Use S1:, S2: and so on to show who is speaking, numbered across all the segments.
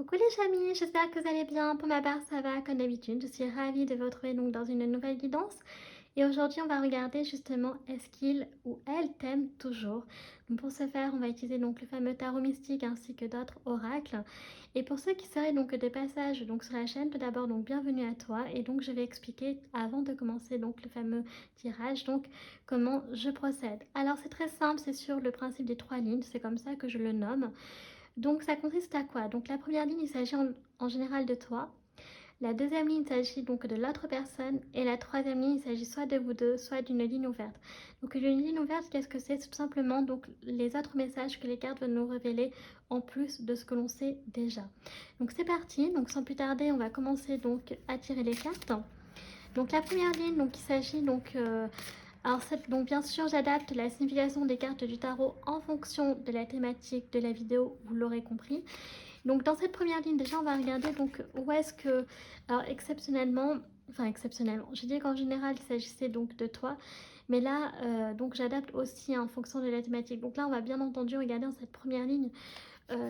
S1: Coucou les amis, j'espère que vous allez bien. Pour ma part, ça va comme d'habitude. Je suis ravie de vous retrouver donc dans une nouvelle guidance. Et aujourd'hui, on va regarder justement est-ce qu'il ou elle t'aime toujours. Donc pour ce faire, on va utiliser donc le fameux tarot mystique ainsi que d'autres oracles. Et pour ceux qui seraient donc des passages donc sur la chaîne, tout d'abord donc bienvenue à toi. Et donc je vais expliquer avant de commencer donc le fameux tirage donc comment je procède. Alors c'est très simple, c'est sur le principe des 3 lignes, c'est comme ça que je le nomme. Donc ça consiste à quoi? Donc la première ligne, il s'agit en général de toi. La deuxième ligne, il s'agit donc de l'autre personne. Et la troisième ligne, il s'agit soit de vous deux, soit d'une ligne ouverte. Donc une ligne ouverte, qu'est-ce que c'est? Tout simplement donc les autres messages que les cartes veulent nous révéler en plus de ce que l'on sait déjà. Donc c'est parti. Donc sans plus tarder, on va commencer donc à tirer les cartes. Donc la première ligne, donc il s'agit donc donc bien sûr, j'adapte la signification des cartes du tarot en fonction de la thématique de la vidéo, vous l'aurez compris. Donc dans cette première ligne, déjà, on va regarder donc où est-ce que, alors exceptionnellement, j'ai dit qu'en général, il s'agissait donc de toi, mais là, donc j'adapte aussi en fonction de la thématique. Donc là, on va bien entendu regarder dans cette première ligne,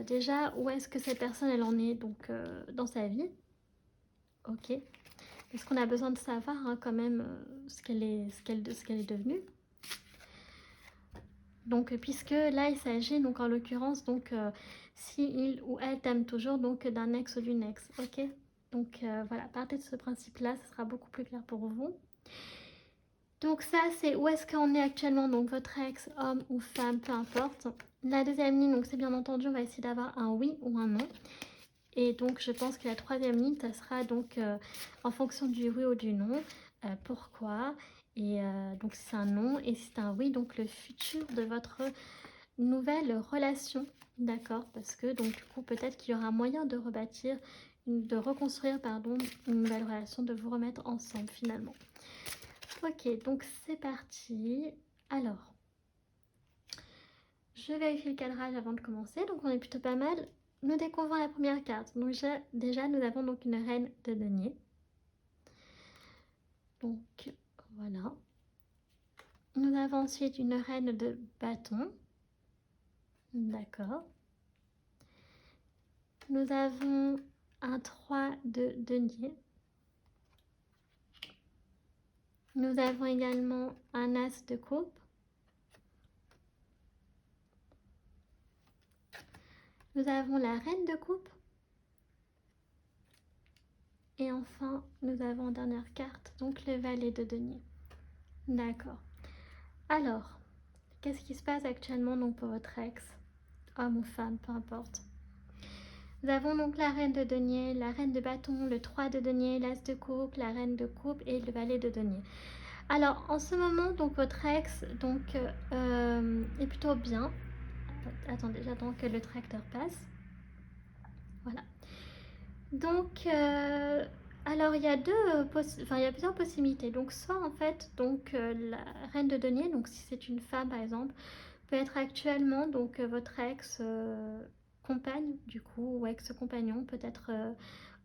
S1: déjà, où est-ce que cette personne, elle en est donc dans sa vie. Ok. Parce qu'on a besoin de savoir hein, quand même ce qu'elle est devenue. Donc, puisque là, il s'agit, donc en l'occurrence, donc si il ou elle t'aime toujours, donc d'un ex ou d'une ex, ok. Donc voilà, partez de ce principe-là, ce sera beaucoup plus clair pour vous. Donc ça, c'est où est-ce qu'on est actuellement, donc votre ex, homme ou femme, peu importe. La deuxième ligne, donc c'est bien entendu, on va essayer d'avoir un oui ou un non. Et donc, je pense que la troisième ligne, ça sera donc en fonction du oui ou du non. Pourquoi? Et donc, si c'est un non et si c'est un oui, donc le futur de votre nouvelle relation. D'accord? Parce que donc, du coup, peut-être qu'il y aura moyen de rebâtir, de reconstruire, pardon, une nouvelle relation, de vous remettre ensemble finalement. Ok, donc c'est parti. Alors, je vérifie le cadrage avant de commencer. Donc, on est plutôt pas mal. Nous découvrons la première carte. Donc déjà, nous avons donc une reine de denier. Donc voilà. Nous avons ensuite une reine de bâton. D'accord. Nous avons un 3 de denier. Nous avons également un as de coupe. Nous avons la reine de coupe. Et enfin, nous avons en dernière carte, donc le valet de denier. D'accord. Alors, qu'est-ce qui se passe actuellement donc pour votre ex, homme ou femme, peu importe. Nous avons donc la reine de denier, la reine de bâton, le 3 de denier, l'as de coupe, la reine de coupe et le valet de denier. Alors, en ce moment, donc votre ex donc, est plutôt bien. Attendez, j'attends que le tracteur passe. Voilà. Donc, alors il y a il y a plusieurs possibilités. Donc, soit en fait, donc la reine de denier, donc si c'est une femme par exemple, peut être actuellement donc votre ex compagne du coup ou ex-compagnon, peut-être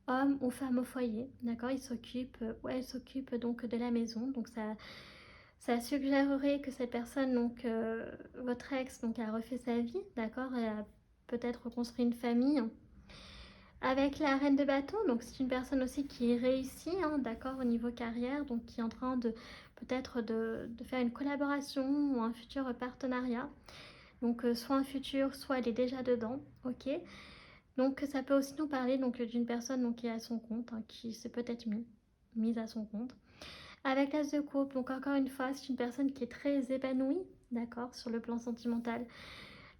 S1: homme ou femme au foyer, d'accord. Il s'occupe ou elle s'occupe donc de la maison. Donc ça suggérerait que cette personne, donc votre ex, donc a refait sa vie, d'accord. Elle a peut-être reconstruit une famille. Avec la reine de bâton, donc c'est une personne aussi qui réussit, hein, d'accord, au niveau carrière, donc qui est en train de peut-être de faire une collaboration ou un futur partenariat. Donc soit un futur, soit elle est déjà dedans, ok. Donc ça peut aussi nous parler donc d'une personne donc, qui est à son compte, hein, qui s'est peut-être mise à son compte. Avec l'as de coupe, donc encore une fois, c'est une personne qui est très épanouie, d'accord, sur le plan sentimental.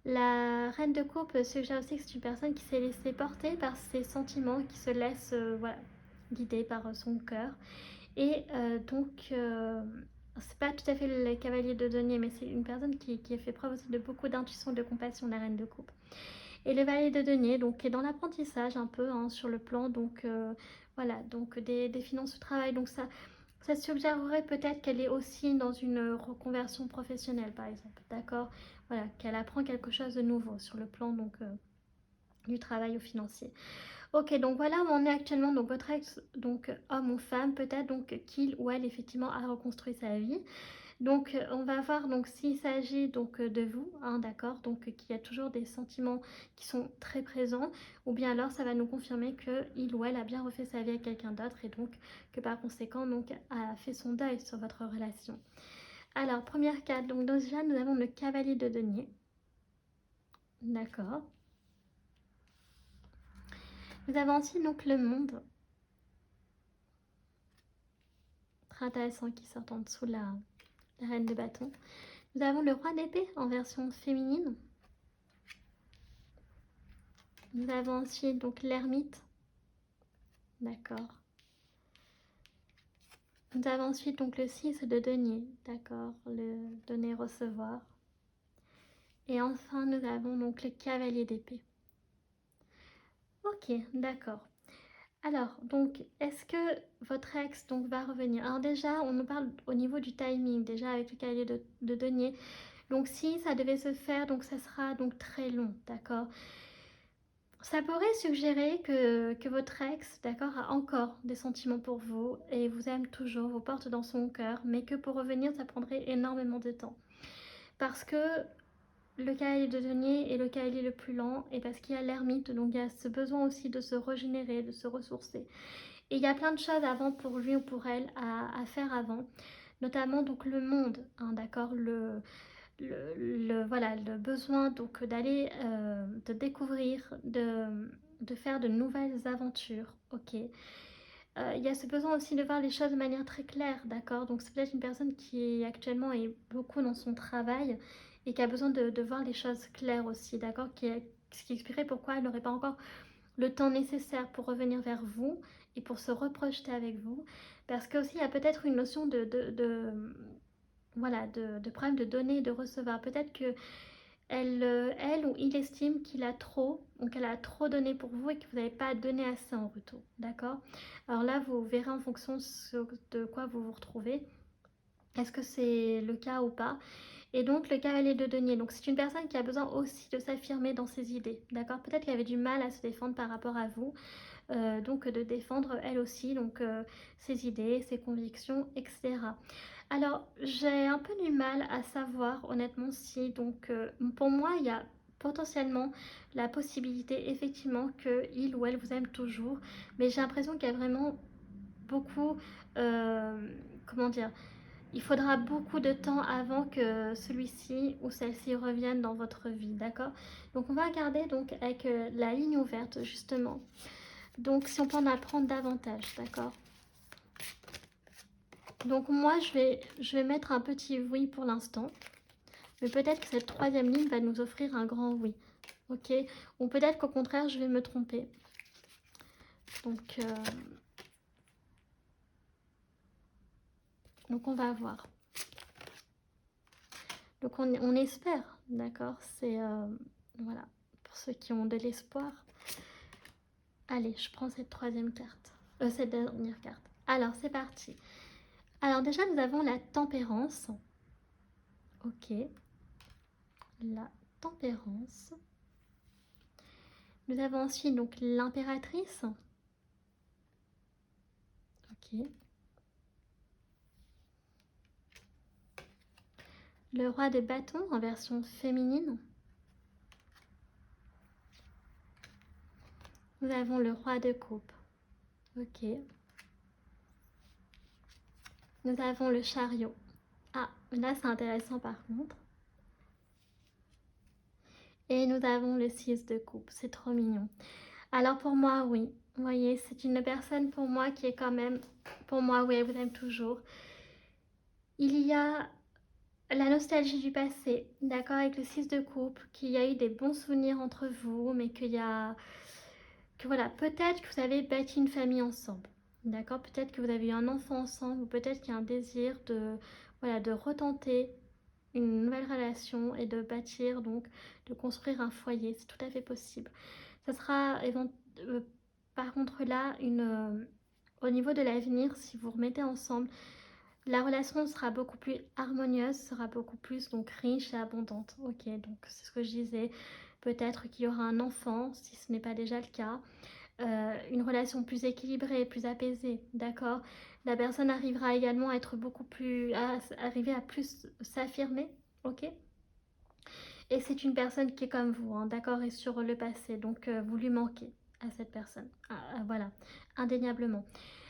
S1: La reine de coupe suggère aussi que c'est une personne qui s'est laissée porter par ses sentiments, qui se laisse voilà, guider par son cœur. Et donc, c'est pas tout à fait le cavalier de denier, mais c'est une personne qui a fait preuve aussi de beaucoup d'intuition, de compassion, la reine de coupe. Et le valet de denier, donc, qui est dans l'apprentissage un peu, hein, sur le plan, donc, voilà, donc des finances du travail. Donc, ça suggérerait peut-être qu'elle est aussi dans une reconversion professionnelle, par exemple, d'accord. Voilà, qu'elle apprend quelque chose de nouveau sur le plan donc, du travail ou financier. Ok, donc voilà où on est actuellement. Donc votre ex, donc homme ou femme, peut-être donc qu'il ou elle effectivement a reconstruit sa vie. Donc, on va voir donc s'il s'agit donc de vous, hein, d'accord, donc qu'il y a toujours des sentiments qui sont très présents, ou bien alors ça va nous confirmer que il ou elle a bien refait sa vie avec quelqu'un d'autre et donc que par conséquent donc a fait son deuil sur votre relation. Alors, première carte, donc déjà nous avons le cavalier de denier, d'accord. Nous avons aussi donc le monde, très intéressant qui sort en dessous la reine de bâton. Nous avons le roi d'épée en version féminine. Nous avons ensuite donc l'ermite. D'accord. Nous avons ensuite donc le 6 de denier. D'accord. Le donner-recevoir. Et enfin, nous avons donc le cavalier d'épée. Ok, d'accord. Alors, donc, est-ce que votre ex donc, va revenir? Alors déjà, on nous parle au niveau du timing, déjà avec le cavalier de denier. Donc si ça devait se faire, donc ça sera donc très long, d'accord? Ça pourrait suggérer que votre ex, d'accord, a encore des sentiments pour vous et vous aime toujours, vous porte dans son cœur, mais que pour revenir, ça prendrait énormément de temps. Parce que le cavalier de denier est le cavalier le plus lent et parce qu'il y a l'ermite, donc il y a ce besoin aussi de se régénérer, de se ressourcer. Et il y a plein de choses avant pour lui ou pour elle à faire avant, notamment donc le monde, hein, d'accord, voilà, le besoin donc d'aller, de découvrir, de faire de nouvelles aventures, ok. Il y a ce besoin aussi de voir les choses de manière très claire, d'accord. Donc c'est peut-être une personne qui actuellement est beaucoup dans son travail et qui a besoin de voir les choses claires aussi, d'accord. Ce qui expliquerait pourquoi elle n'aurait pas encore le temps nécessaire pour revenir vers vous et pour se reprojeter avec vous. Parce que aussi il y a peut-être une notion voilà, de problème de donner et de recevoir. Peut-être que elle ou il estime qu'il a trop, donc elle a trop donné pour vous et que vous n'avez pas donné assez en retour, d'accord. Alors là, vous verrez en fonction de quoi vous vous retrouvez. Est-ce que c'est le cas ou pas? Et donc le cavalier de denier, donc c'est une personne qui a besoin aussi de s'affirmer dans ses idées, d'accord. Peut-être qu'elle avait du mal à se défendre par rapport à vous, donc de défendre elle aussi donc ses idées, ses convictions, etc. Alors j'ai un peu du mal à savoir honnêtement si donc pour moi il y a potentiellement la possibilité effectivement que il ou elle vous aime toujours, mais j'ai l'impression qu'il y a vraiment beaucoup, comment dire, il faudra beaucoup de temps avant que celui-ci ou celle-ci revienne dans votre vie, d'accord. Donc on va regarder donc avec la ligne ouverte justement. Donc si on peut en apprendre davantage, d'accord. Donc moi je vais mettre un petit oui pour l'instant. Mais peut-être que cette troisième ligne va nous offrir un grand oui. Ok. Ou peut-être qu'au contraire je vais me tromper. Donc on va voir. Donc on espère, d'accord. C'est voilà, pour ceux qui ont de l'espoir. Allez, je prends cette troisième carte. Cette dernière carte. Alors, c'est parti. Alors déjà, nous avons la tempérance. Ok. La tempérance. Nous avons ensuite donc l'impératrice. Ok. Le roi de bâton en version féminine. Nous avons le roi de coupe. Ok. Nous avons le chariot. Ah, là c'est intéressant par contre. Et nous avons le 6 de coupe. C'est trop mignon. Alors pour moi, oui. Vous voyez, c'est une personne pour moi qui est quand même... Pour moi, oui, elle vous aime toujours. Il y a la nostalgie du passé, d'accord, avec le 6 de coupe, qu'il y a eu des bons souvenirs entre vous, mais qu'il y a... Que voilà, peut-être que vous avez bâti une famille ensemble, d'accord. Peut-être que vous avez eu un enfant ensemble, ou peut-être qu'il y a un désir de, voilà, de retenter une nouvelle relation et de bâtir, donc de construire un foyer. C'est tout à fait possible. Ça sera par contre là, au niveau de l'avenir, si vous remettez ensemble, la relation sera beaucoup plus harmonieuse, sera beaucoup plus donc riche et abondante. Ok, donc c'est ce que je disais. Peut-être qu'il y aura un enfant, si ce n'est pas déjà le cas. une relation plus équilibrée, plus apaisée, d'accord? La personne arrivera également à être beaucoup plus, à arriver à plus s'affirmer, ok? Et c'est une personne qui est comme vous, hein, d'accord, et sur le passé, donc vous lui manquez à cette personne, voilà, indéniablement.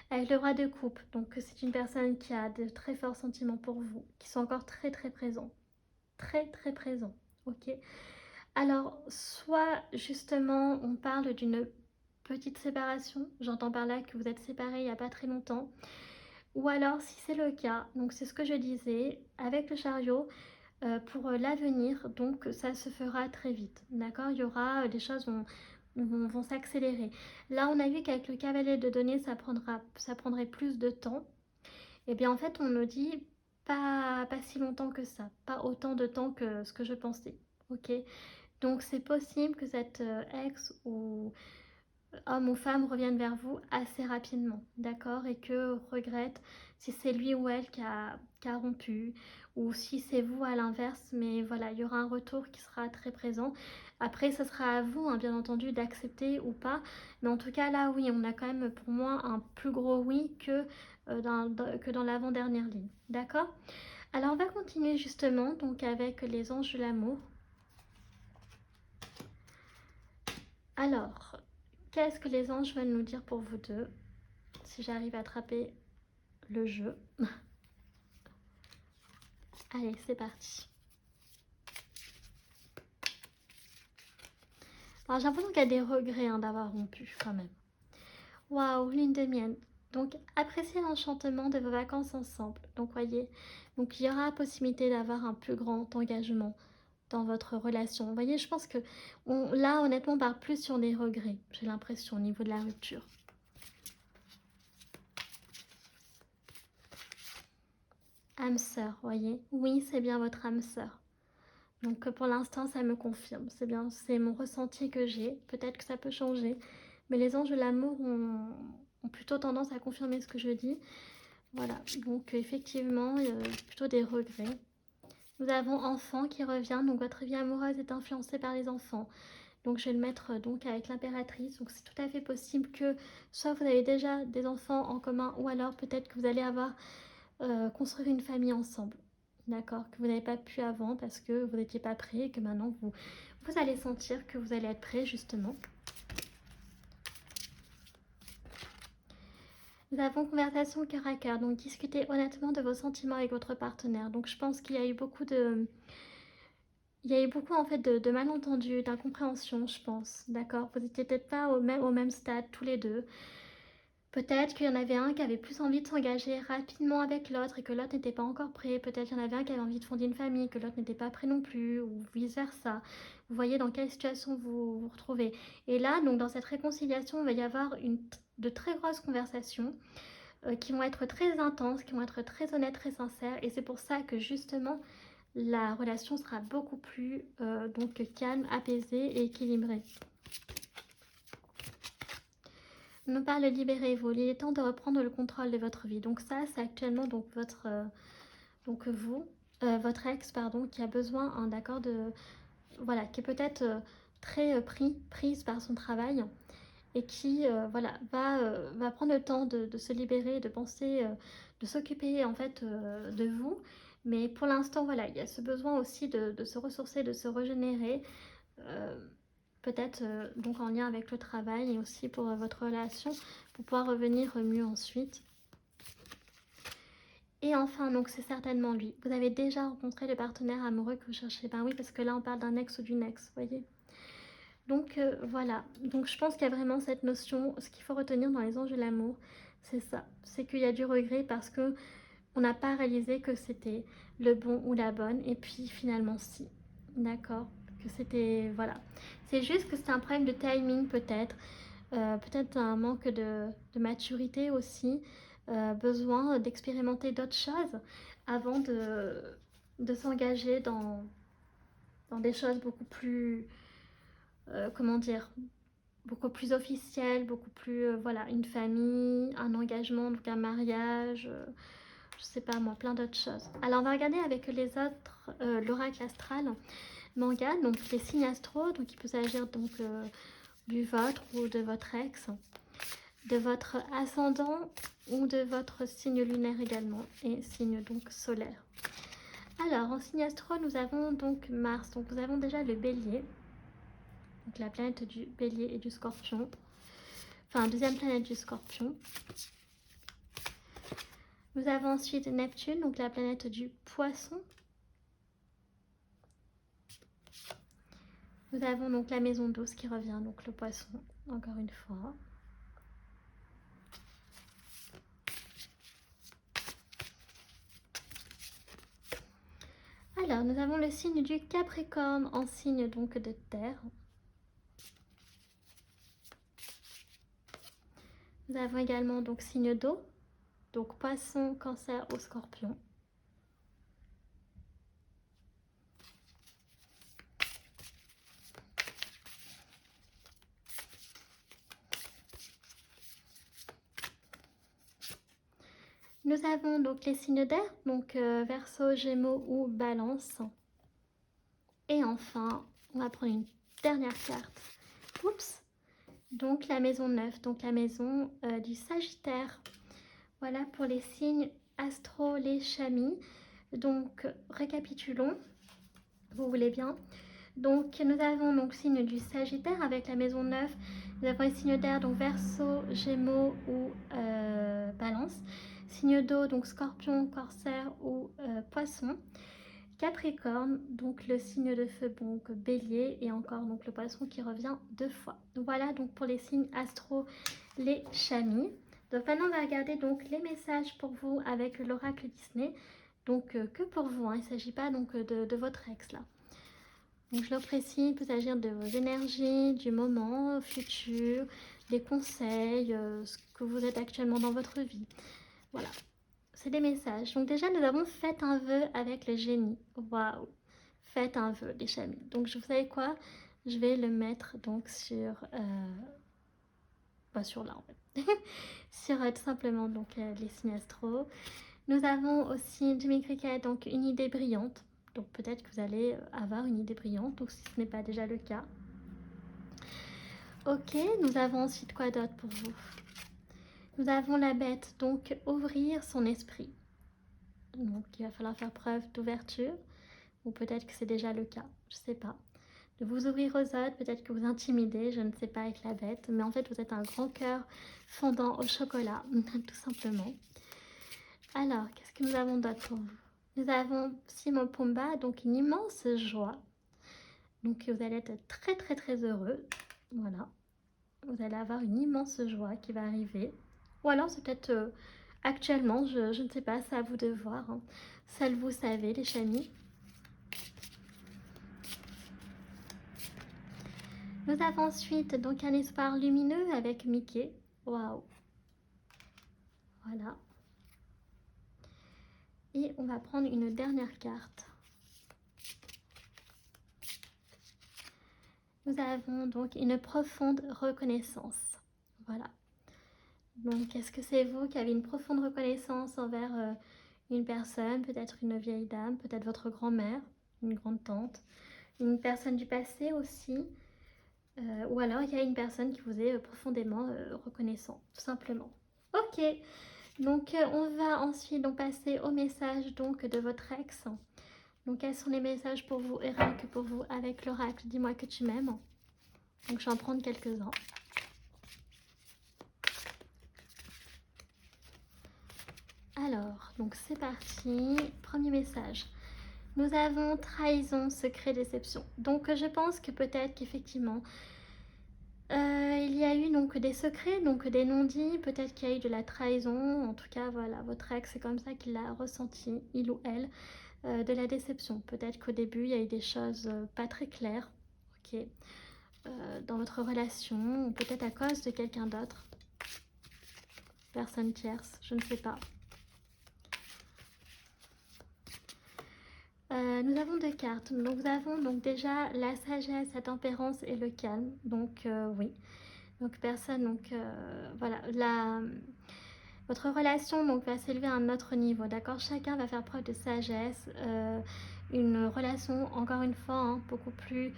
S1: Avec le roi de coupe, donc c'est une personne qui a de très forts sentiments pour vous, qui sont encore très très présents, très présents, ok? Alors, soit justement on parle d'une petite séparation, j'entends par là que vous êtes séparés il n'y a pas très longtemps, ou alors si c'est le cas, donc c'est ce que je disais, avec le chariot, pour l'avenir, donc ça se fera très vite, d'accord? Il y aura, les choses vont s'accélérer. Là, on a vu qu'avec le cavalier de données, ça prendrait plus de temps. Et bien en fait, on nous dit pas si longtemps que ça, pas autant de temps que ce que je pensais, ok? Donc c'est possible que cette ex ou homme ou femme revienne vers vous assez rapidement, d'accord? Et que regrette si c'est lui ou elle qui a rompu, ou si c'est vous à l'inverse, mais voilà, il y aura un retour qui sera très présent. Après, ce sera à vous, hein, bien entendu, d'accepter ou pas, mais en tout cas, là, oui, on a quand même pour moi un plus gros oui que dans l'avant-dernière ligne, d'accord? Alors, on va continuer justement donc avec les anges de l'amour. Alors, qu'est-ce que les anges veulent nous dire pour vous deux? Si j'arrive à attraper le jeu. Allez, c'est parti. Alors, j'ai l'impression qu'il y a des regrets hein, d'avoir rompu quand même. Waouh, lune de miel. Donc, appréciez l'enchantement de vos vacances ensemble. Donc, voyez, donc il y aura possibilité d'avoir un plus grand engagement dans votre relation. Vous voyez, je pense que là, honnêtement, on part plus sur des regrets. J'ai l'impression au niveau de la rupture. Âme sœur, voyez. Oui, c'est bien votre âme sœur. Donc pour l'instant, ça me confirme. C'est bien, c'est mon ressenti que j'ai. Peut-être que ça peut changer. Mais les anges de l'amour ont plutôt tendance à confirmer ce que je dis. Voilà, donc effectivement, plutôt des regrets. Nous avons enfant qui revient, donc votre vie amoureuse est influencée par les enfants. Donc je vais le mettre donc avec l'impératrice. Donc c'est tout à fait possible que soit vous avez déjà des enfants en commun, ou alors peut-être que vous allez avoir construire une famille ensemble. D'accord? Que vous n'avez pas pu avant parce que vous n'étiez pas prêt et que maintenant vous allez sentir que vous allez être prêt justement. Nous avons conversation cœur à cœur, donc discutez honnêtement de vos sentiments avec votre partenaire. Donc je pense qu'il y a eu beaucoup de... Il y a eu beaucoup en fait de malentendus, d'incompréhension, je pense. D'accord? Vous n'étiez peut-être pas au même stade tous les deux. Peut-être qu'il y en avait un qui avait plus envie de s'engager rapidement avec l'autre et que l'autre n'était pas encore prêt. Peut-être qu'il y en avait un qui avait envie de fonder une famille, que l'autre n'était pas prêt non plus, ou vice-versa. Vous voyez dans quelle situation vous vous retrouvez. Et là, donc dans cette réconciliation, il va y avoir de très grosses conversations qui vont être très intenses, qui vont être très honnêtes, très sincères. Et c'est pour ça que justement, la relation sera beaucoup plus donc calme, apaisée et équilibrée. On nous parle de libérez-vous. Il est temps de reprendre le contrôle de votre vie. Donc ça, c'est actuellement donc votre, votre ex, pardon, qui a besoin hein, d'accord de, voilà, qui est peut-être très prise par son travail et qui, voilà, va prendre le temps de se libérer, de penser, de s'occuper en fait de vous. Mais pour l'instant, voilà, il y a ce besoin aussi de se ressourcer, de se régénérer. Peut-être donc en lien avec le travail et aussi pour votre relation, pour pouvoir revenir mieux ensuite. Et enfin, donc c'est certainement lui. Vous avez déjà rencontré le partenaire amoureux que vous cherchez. Ben oui, parce que là on parle d'un ex ou d'une ex, vous voyez. Donc voilà, donc je pense qu'il y a vraiment cette notion, ce qu'il faut retenir dans les anges de l'amour, c'est ça. C'est qu'il y a du regret parce que on n'a pas réalisé que c'était le bon ou la bonne, et puis finalement si. D'accord? Que c'était, voilà. C'est juste que c'est un problème de timing peut-être, peut-être un manque de maturité aussi, besoin d'expérimenter d'autres choses avant de s'engager dans des choses beaucoup plus, comment dire, beaucoup plus officielles, beaucoup plus, voilà, une famille, un engagement, donc un mariage, je sais pas moi, plein d'autres choses. Alors on va regarder avec les autres, l'oracle astral, manga, donc les signes astro, donc il peut s'agir donc du vôtre ou de votre ex, de votre ascendant ou de votre signe lunaire également, et signe donc solaire. Alors, en signe astro, nous avons donc Mars. Donc, nous avons déjà le Bélier, donc la planète du Bélier et du Scorpion. Enfin, deuxième planète du Scorpion. Nous avons ensuite Neptune, donc la planète du Poisson. Nous avons donc la maison 12 qui revient, donc le Poisson, encore une fois. Alors, nous avons le signe du Capricorne en signe donc de terre. Nous avons également donc signe d'eau, donc Poisson, Cancer ou Scorpion. Nous avons donc les signes d'air, donc Verseau, Gémeaux ou Balance. Et enfin, on va prendre une dernière carte. Oups! Donc la maison 9, donc la maison du Sagittaire. Voilà pour les signes astro, les chamis. Donc récapitulons, vous voulez bien. Donc nous avons donc signe du Sagittaire avec la maison 9. Nous avons les signes d'air, donc Verseau, Gémeaux ou Balance. Signe d'eau, donc Scorpion, Cancer ou Poisson. Capricorne, donc le signe de feu, donc Bélier, et encore donc le Poisson qui revient 2 fois. Voilà donc pour les signes astro, les chamis. Donc maintenant on va regarder donc les messages pour vous avec l'oracle Disney. Donc que pour vous, hein, il ne s'agit pas donc de votre ex là. Donc je le précise, il peut s'agir de vos énergies, du moment futur, des conseils, ce que vous êtes actuellement dans votre vie. Voilà, c'est des messages. Donc déjà, nous avons fait un vœu avec le génie. Waouh! Faites un vœu, les chamis. Donc vous savez quoi? Je vais le mettre donc sur... sur là en fait. Sur tout simplement donc les signes astro. Nous avons aussi Jimmy Cricket, donc une idée brillante. Donc peut-être que vous allez avoir une idée brillante, donc si ce n'est pas déjà le cas. Ok, nous avons ensuite quoi d'autre pour vous? Nous avons la bête, donc ouvrir son esprit. Donc il va falloir faire preuve d'ouverture, ou peut-être que c'est déjà le cas, je ne sais pas. De vous ouvrir aux autres, peut-être que vous intimidez, je ne sais pas, avec la bête, mais en fait vous êtes un grand cœur fondant au chocolat, tout simplement. Alors, qu'est-ce que nous avons d'autre pour vous? Nous avons Simon Pumba, donc une immense joie. Donc vous allez être très très très heureux. Voilà. Vous allez avoir une immense joie qui va arriver. Ou alors c'est peut-être actuellement, je ne sais pas, c'est à vous de voir. Hein. Seul vous savez, les chamis. Nous avons ensuite donc un espoir lumineux avec Mickey. Waouh! Voilà. Et on va prendre une dernière carte. Nous avons donc une profonde reconnaissance. Voilà. Donc, est-ce que c'est vous qui avez une profonde reconnaissance envers une personne, peut-être une vieille dame, peut-être votre grand-mère, une grande-tante, une personne du passé aussi, ou alors il y a une personne qui vous est profondément reconnaissant, tout simplement. Ok, donc on va ensuite donc passer au message donc de votre ex. Donc quels sont les messages pour vous et rien que pour vous avec l'oracle? Dis-moi que tu m'aimes. Donc je vais en prendre quelques-uns. Alors, donc c'est parti. Premier message. Nous avons trahison, secret, déception. Donc je pense que peut-être qu'effectivement, il y a eu donc des secrets, donc des non-dits. Peut-être qu'il y a eu de la trahison. En tout cas, voilà, votre ex, c'est comme ça qu'il l'a ressenti, il ou elle. De la déception. Peut-être qu'au début, il y a eu des choses pas très claires. Ok. Dans votre relation, ou peut-être à cause de quelqu'un d'autre. Personne tierce, je ne sais pas. Nous avons 2 cartes. Donc, nous avons donc déjà la sagesse, la tempérance et le calme. Donc, oui. Donc, personne, donc, voilà. Votre relation donc, va s'élever à un autre niveau, d'accord? Chacun va faire preuve de sagesse. Une relation, encore une fois, hein, beaucoup plus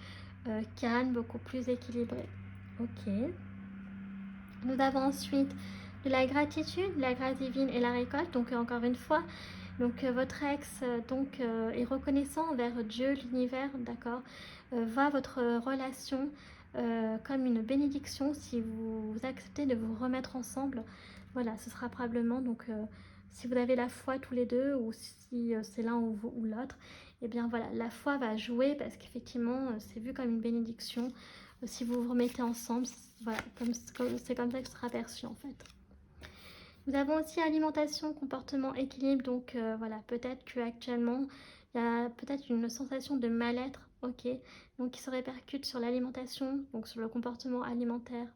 S1: calme, beaucoup plus équilibrée. Ok. Nous avons ensuite de la gratitude, la grâce divine et la récolte. Donc encore une fois, donc votre ex est reconnaissant envers Dieu, l'univers, d'accord, voit votre relation comme une bénédiction si vous acceptez de vous remettre ensemble. Voilà, ce sera probablement donc si vous avez la foi tous les deux ou si c'est l'un ou l'autre, et bien voilà, la foi va jouer parce qu'effectivement c'est vu comme une bénédiction. Si vous vous remettez ensemble, voilà, c'est comme ça que ce sera perçu en fait. Nous avons aussi alimentation, comportement, équilibre. Donc voilà, peut-être qu'actuellement, il y a peut-être une sensation de mal-être, ok, donc qui se répercute sur l'alimentation, donc sur le comportement alimentaire.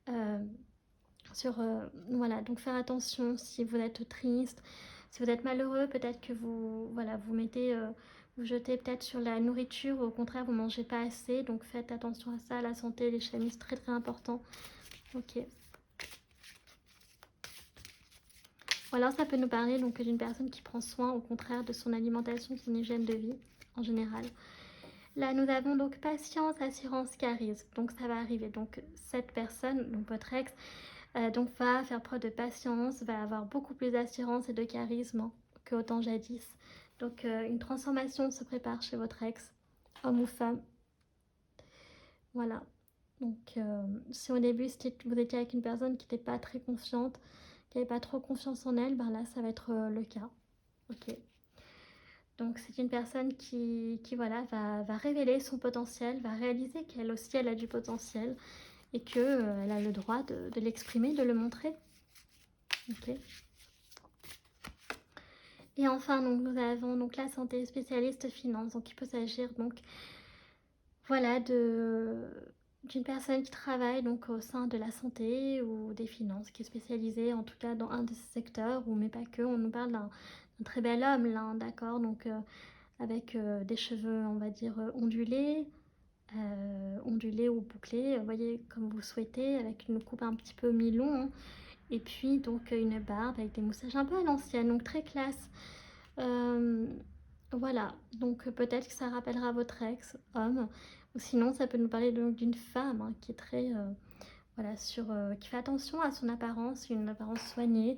S1: Euh, voilà, donc faire attention si vous êtes triste, si vous êtes malheureux, peut-être que vous, voilà, vous jetez peut-être sur la nourriture, ou au contraire, vous mangez pas assez, donc faites attention à ça, la santé, les chemises, très très important, ok. Ou alors ça peut nous parler donc d'une personne qui prend soin au contraire de son alimentation, son hygiène de vie en général. Là nous avons donc patience, assurance, charisme. Donc ça va arriver. Donc cette personne, donc votre ex, donc va faire preuve de patience, va avoir beaucoup plus d'assurance et de charisme que autant jadis. Donc une transformation se prépare chez votre ex, homme ou femme. Voilà. Donc si au début vous étiez avec une personne qui n'était pas très confiante, qui n'avait pas trop confiance en elle, ben là ça va être le cas. Ok. Donc c'est une personne qui voilà, va révéler son potentiel, va réaliser qu'elle aussi elle a du potentiel et qu'elle elle a le droit de l'exprimer, de le montrer. Ok. Et enfin donc, nous avons donc la santé spécialiste finance. Donc il peut s'agir donc voilà d'une personne qui travaille donc au sein de la santé ou des finances, qui est spécialisée en tout cas dans un de ces secteurs, ou mais pas que. On nous parle d'un très bel homme là, d'accord, donc avec des cheveux on va dire ondulés ou bouclés, vous voyez comme vous souhaitez, avec une coupe un petit peu mi-long, hein. Et puis donc une barbe avec des moustaches un peu à l'ancienne, donc très classe. Euh, voilà, donc peut-être que ça rappellera votre ex, homme, ou sinon ça peut nous parler d'une femme hein, qui est très, voilà, qui fait attention à son apparence, une apparence soignée.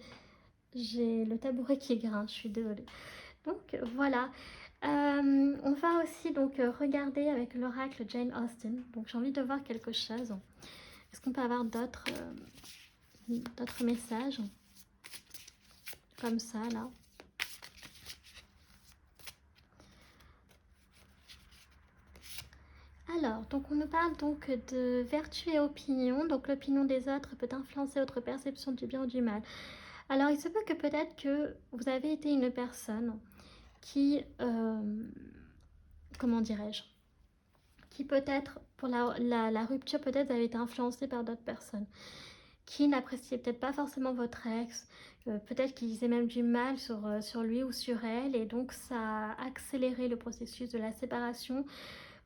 S1: J'ai le tabouret qui grince, je suis désolée. Donc voilà, on va aussi donc regarder avec l'oracle Jane Austen. Donc j'ai envie de voir quelque chose. Est-ce qu'on peut avoir d'autres messages comme ça là? Alors, donc on nous parle donc de vertu et opinion. Donc l'opinion des autres peut influencer votre perception du bien ou du mal. Alors il se peut que peut-être que vous avez été une personne qui, comment dirais-je, qui peut-être, pour la rupture, peut-être avez été influencée par d'autres personnes, qui n'appréciaient peut-être pas forcément votre ex, peut-être qu'ils disaient même du mal sur lui ou sur elle, et donc ça a accéléré le processus de la séparation.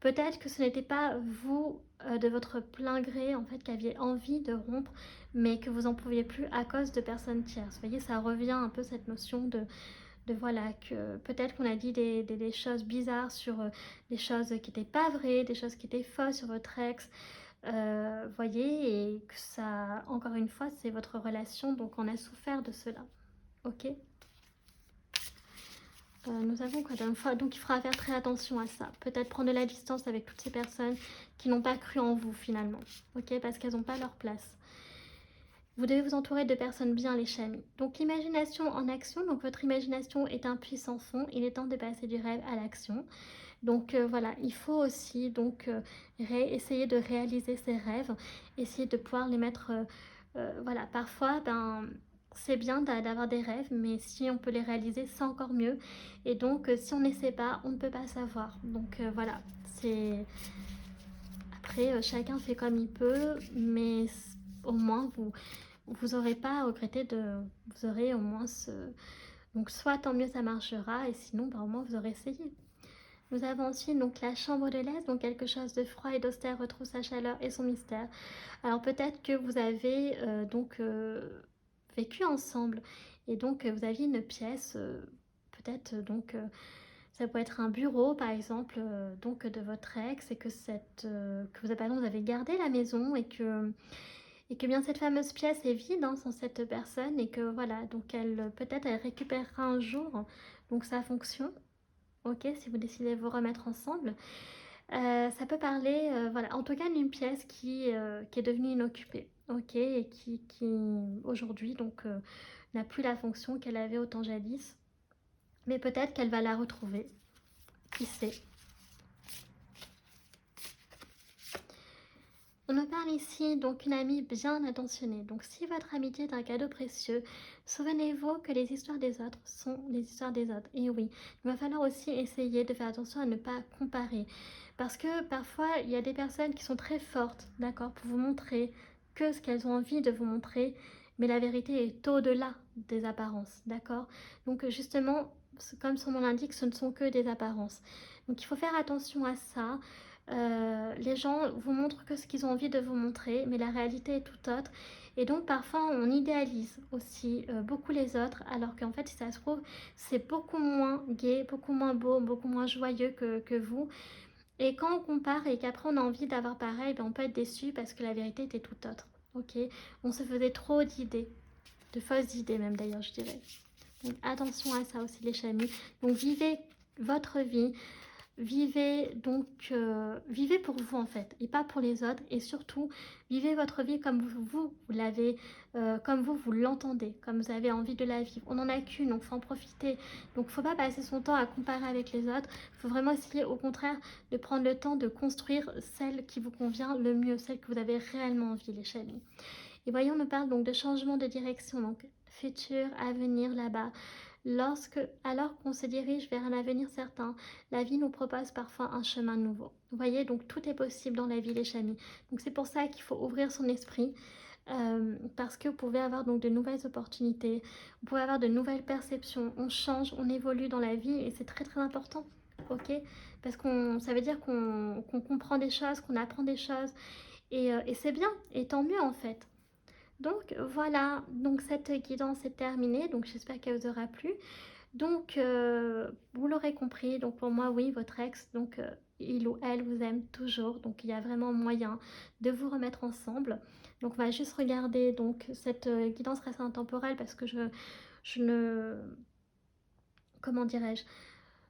S1: Peut-être que ce n'était pas vous, de votre plein gré, en fait, qui aviez envie de rompre, mais que vous n'en pouviez plus à cause de personnes tierces. Vous voyez, ça revient un peu cette notion de voilà, que peut-être qu'on a dit des choses bizarres sur des choses qui n'étaient pas vraies, des choses qui étaient fausses sur votre ex, voyez, et que ça, encore une fois, c'est votre relation, donc on a souffert de cela, ok. Nous avons quoi d'une fois, donc il faudra faire très attention à ça, peut-être prendre de la distance avec toutes ces personnes qui n'ont pas cru en vous finalement, ok, parce qu'elles n'ont pas leur place. Vous devez vous entourer de personnes bien, les chamis. Donc l'imagination en action, donc votre imagination est un puissant fond, il est temps de passer du rêve à l'action. Donc voilà, il faut aussi donc essayer de réaliser ses rêves, essayer de pouvoir les mettre, voilà, parfois c'est bien d'avoir des rêves, mais si on peut les réaliser, c'est encore mieux. Et donc si on n'essaie pas, on ne peut pas savoir. Donc voilà, c'est... Après, chacun fait comme il peut, mais au moins vous aurez pas à regretter vous aurez au moins donc soit tant mieux ça marchera, et sinon au moins vous aurez essayé. Nous avons ensuite donc la chambre de l'aise, donc quelque chose de froid et d'austère retrouve sa chaleur et son mystère. Alors peut-être que vous avez vécu ensemble, et donc vous aviez une pièce, peut-être donc Ça peut être un bureau, par exemple, donc de votre ex et que que vous avez, par exemple, vous avez gardé la maison et que bien cette fameuse pièce est vide, hein, sans cette personne et que voilà, donc elle peut-être elle récupérera un jour donc sa fonction, OK, si vous décidez de vous remettre ensemble. Ça peut parler, voilà, en tout cas d'une pièce qui est devenue inoccupée, OK, et qui aujourd'hui donc n'a plus la fonction qu'elle avait autant jadis. Mais peut-être qu'elle va la retrouver, qui sait? On nous parle ici donc une amie bien intentionnée. Donc si votre amitié est un cadeau précieux, souvenez-vous que les histoires des autres sont les histoires des autres. Et oui, il va falloir aussi essayer de faire attention à ne pas comparer. Parce que parfois, il y a des personnes qui sont très fortes, d'accord, pour vous montrer que ce qu'elles ont envie de vous montrer, mais la vérité est au-delà des apparences, d'accord? Donc justement, comme son nom l'indique, ce ne sont que des apparences. Donc il faut faire attention à ça. Les gens vous montrent que ce qu'ils ont envie de vous montrer, mais la réalité est tout autre. Et donc parfois on idéalise aussi beaucoup les autres, alors qu'en fait si ça se trouve c'est beaucoup moins gai, beaucoup moins beau, beaucoup moins joyeux que vous. Et quand on compare et qu'après on a envie d'avoir pareil, ben on peut être déçu parce que la vérité était tout autre. Ok, on se faisait trop d'idées, de fausses idées même d'ailleurs je dirais. Donc attention à ça aussi les chamis. Donc vivez votre vie. Vivez donc, vivez pour vous en fait, et pas pour les autres. Et surtout, vivez votre vie comme vous l'avez, comme vous l'entendez, comme vous avez envie de la vivre. On n'en a qu'une, donc faut en profiter. Donc faut pas passer son temps à comparer avec les autres. Il faut vraiment essayer au contraire de prendre le temps de construire celle qui vous convient le mieux, celle que vous avez réellement envie, les chéris. Et voyons, on nous parle donc de changement de direction, donc futur, avenir là-bas. Alors qu'on se dirige vers un avenir certain, la vie nous propose parfois un chemin nouveau. Vous voyez, donc tout est possible dans la vie, les chamis. Donc c'est pour ça qu'il faut ouvrir son esprit, parce que vous pouvez avoir donc de nouvelles opportunités, vous pouvez avoir de nouvelles perceptions. On change, on évolue dans la vie et c'est très très important, ok? Parce que ça veut dire qu'on comprend des choses, qu'on apprend des choses et c'est bien, et tant mieux en fait. Donc voilà, donc cette guidance est terminée, donc j'espère qu'elle vous aura plu. Donc vous l'aurez compris, donc pour moi oui, votre ex, donc il ou elle vous aime toujours, donc il y a vraiment moyen de vous remettre ensemble. Donc on va juste regarder, donc cette guidance reste intemporelle parce que je ne, comment dirais-je,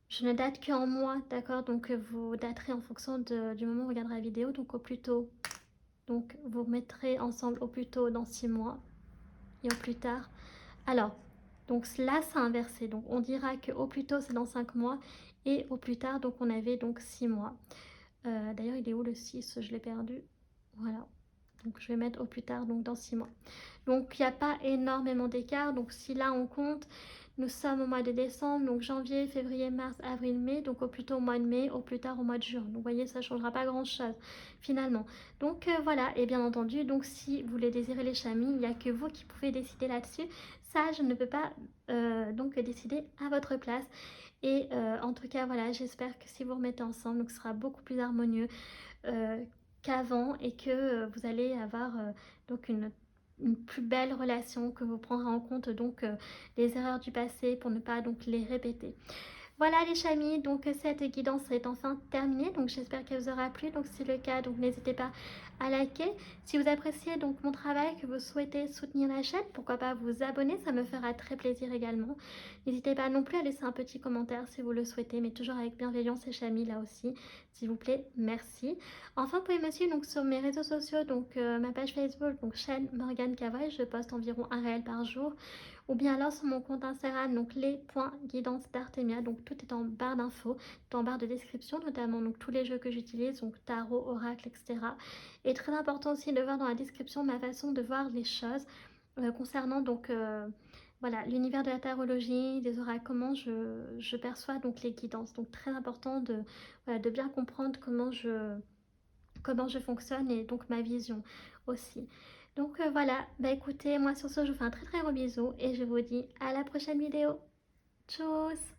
S1: je ne date qu'en mois, d'accord? Donc vous daterez en fonction du moment où vous regarderez la vidéo, donc au plus tôt. Donc vous remettrez ensemble au plus tôt dans 6 mois et au plus tard. Alors, donc là c'est inversé. Donc on dira que au plus tôt c'est dans 5 mois et au plus tard donc on avait donc 6 mois. D'ailleurs il est où le 6? Je l'ai perdu. Voilà. Donc je vais mettre au plus tard donc dans 6 mois. Donc il n'y a pas énormément d'écart. Donc si là on compte, nous sommes au mois de décembre, donc janvier, février, mars, avril, mai, donc au plus tôt au mois de mai, au plus tard au mois de juin. Donc vous voyez, ça ne changera pas grand-chose finalement. Donc voilà, et bien entendu, donc si vous les désirez les chamis, il n'y a que vous qui pouvez décider là-dessus. Ça, je ne peux pas donc décider à votre place. Et en tout cas, voilà, j'espère que si vous remettez ensemble, donc ce sera beaucoup plus harmonieux qu'avant et que vous allez avoir donc une plus belle relation, que vous prendrez en compte donc les erreurs du passé pour ne pas donc les répéter. Voilà les chamis, donc cette guidance est enfin terminée, donc j'espère qu'elle vous aura plu. Donc si c'est le cas, donc n'hésitez pas à liker. Si vous appréciez donc mon travail, que vous souhaitez soutenir la chaîne, pourquoi pas vous abonner, ça me fera très plaisir également. N'hésitez pas non plus à laisser un petit commentaire si vous le souhaitez, mais toujours avec bienveillance et chamis là aussi, s'il vous plaît, merci. Enfin, vous pouvez me suivre donc sur mes réseaux sociaux, donc ma page Facebook, donc chaîne Morgane Cavoy, je poste environ un réel par jour. Ou bien alors sur mon compte Instagram, donc les.guidance d'Artemia, donc tout est en barre d'infos, tout en barre de description, notamment donc tous les jeux que j'utilise, donc tarot, oracle, etc. Et très important aussi de voir dans la description ma façon de voir les choses concernant donc voilà, l'univers de la tarologie, des oracles, comment je perçois donc les guidances. Donc très important voilà, de bien comprendre comment je fonctionne et donc ma vision aussi. Donc voilà, bah écoutez, moi sur ce je vous fais un très très gros bisou et je vous dis à la prochaine vidéo. Tchuss!